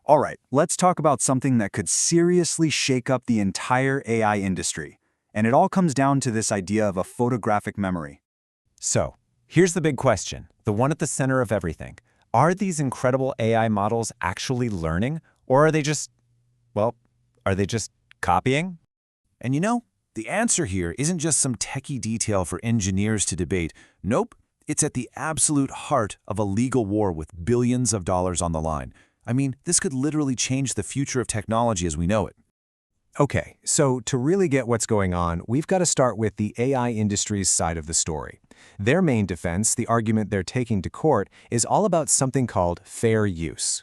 All right, let's talk about something that could seriously shake up the entire AI industry. And it all comes down to this idea of a photographic memory. So, here's the big question, the one at the center of everything. Are these incredible AI models actually learning, or are they just, well, are they just copying? And you know, the answer here isn't just some techie detail for engineers to debate. Nope, it's at the absolute heart of a legal war with billions of dollars on the line. I mean, this could literally change the future of technology as we know it. Okay, so to really get what's going on, we've got to start with the AI industry's side of the story. Their main defense, the argument they're taking to court, is all about something called fair use.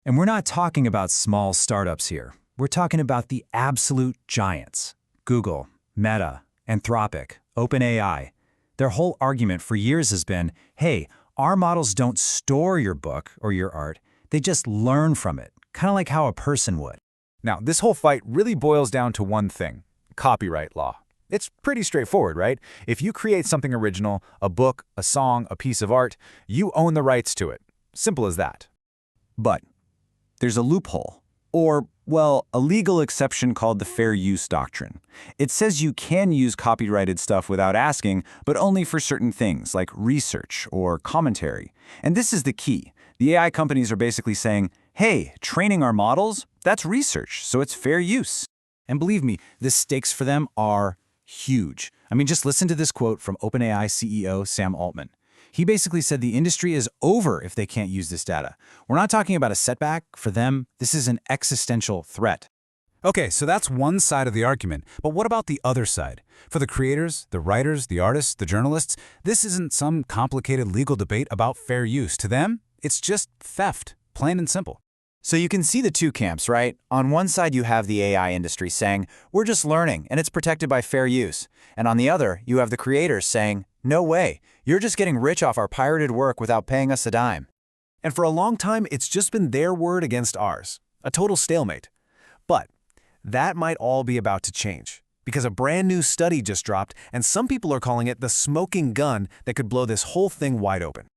And we're not talking about small startups here. We're talking about the absolute giants. Google, Meta, Anthropic, OpenAI. Their whole argument for years has been, hey, our models don't store your book or your art, they just learn from it, kind of like how a person would. Now, this whole fight really boils down to one thing: copyright law. It's pretty straightforward, right? If you create something original, a book, a song, a piece of art, you own the rights to it. Simple as that. But there's a loophole, or, well, a legal exception called the fair use doctrine. It says you can use copyrighted stuff without asking, but only for certain things like research or commentary. And this is the key. The AI companies are basically saying, hey, training our models, that's research, so it's fair use. And believe me, the stakes for them are huge. I mean, just listen to this quote from OpenAI CEO Sam Altman. He basically said the industry is over if they can't use this data. We're not talking about a setback. For them, this is an existential threat. Okay, so that's one side of the argument, but what about the other side? For the creators, the writers, the artists, the journalists, this isn't some complicated legal debate about fair use. To them, it's just theft, plain and simple. So you can see the two camps, right? On one side, you have the AI industry saying, we're just learning and it's protected by fair use. And on the other, you have the creators saying, no way, you're just getting rich off our pirated work without paying us a dime. And for a long time, it's just been their word against ours. A total stalemate. But that might all be about to change, because a brand new study just dropped, and some people are calling it the smoking gun that could blow this whole thing wide open.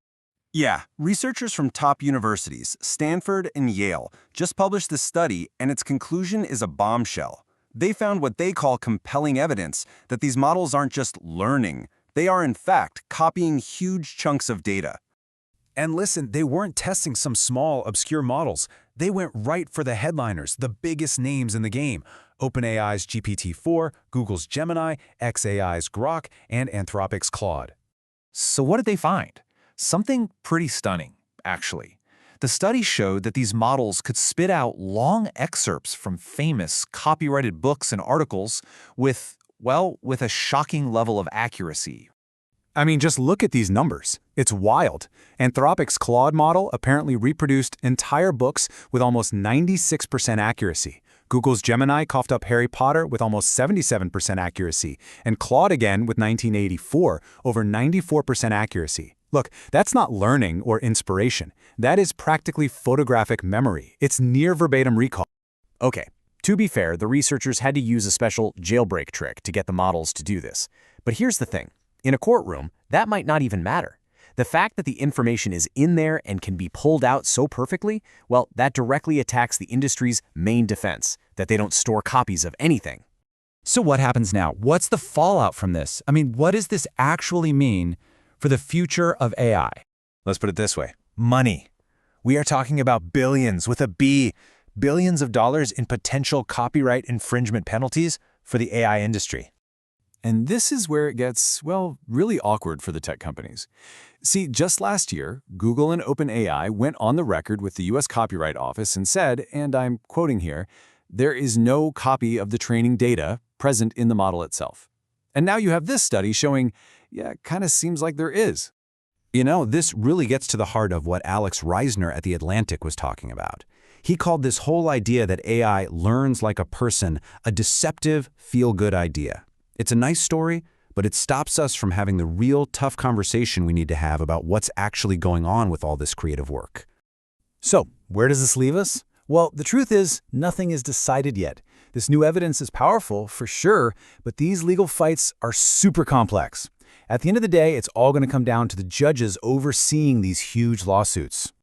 Yeah, researchers from top universities, Stanford and Yale, just published this study, and its conclusion is a bombshell. They found what they call compelling evidence that these models aren't just learning, they are in fact copying huge chunks of data. And listen, they weren't testing some small, obscure models. They went right for the headliners, the biggest names in the game. OpenAI's GPT-4, Google's Gemini, xAI's Grok, and Anthropic's Claude. So what did they find? Something pretty stunning, actually. The study showed that these models could spit out long excerpts from famous copyrighted books and articles with a shocking level of accuracy. I mean, just look at these numbers. It's wild. Anthropic's Claude model apparently reproduced entire books with almost 96% accuracy. Google's Gemini coughed up Harry Potter with almost 77% accuracy, and Claude again with 1984, over 94% accuracy. Look, that's not learning or inspiration. That is practically photographic memory. It's near-verbatim recall. Okay, to be fair, the researchers had to use a special jailbreak trick to get the models to do this. But here's the thing. In a courtroom, that might not even matter. The fact that the information is in there and can be pulled out so perfectly, well, that directly attacks the industry's main defense, that they don't store copies of anything. So what happens now? What's the fallout from this? I mean, what does this actually mean for the future of AI? Let's put it this way. Money. We are talking about billions with a B. Billions of dollars in potential copyright infringement penalties for the AI industry. And this is where it gets, well, really awkward for the tech companies. See, just last year, Google and OpenAI went on the record with the US Copyright Office and said, and I'm quoting here, there is no copy of the training data present in the model itself. And now you have this study showing, yeah, it kind of seems like there is. You know, this really gets to the heart of what Alex Reisner at The Atlantic was talking about. He called this whole idea that AI learns like a person a deceptive, feel-good idea. It's a nice story, but it stops us from having the real tough conversation we need to have about what's actually going on with all this creative work. So, where does this leave us? Well, the truth is, nothing is decided yet. This new evidence is powerful, for sure, but these legal fights are super complex. At the end of the day, it's all going to come down to the judges overseeing these huge lawsuits.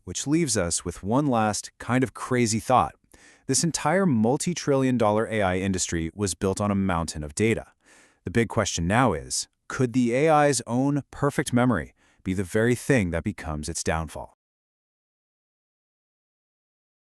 Which leaves us with one last kind of crazy thought. This entire multi-trillion-dollar AI industry was built on a mountain of data. The big question now is, could the AI's own perfect memory be the very thing that becomes its downfall?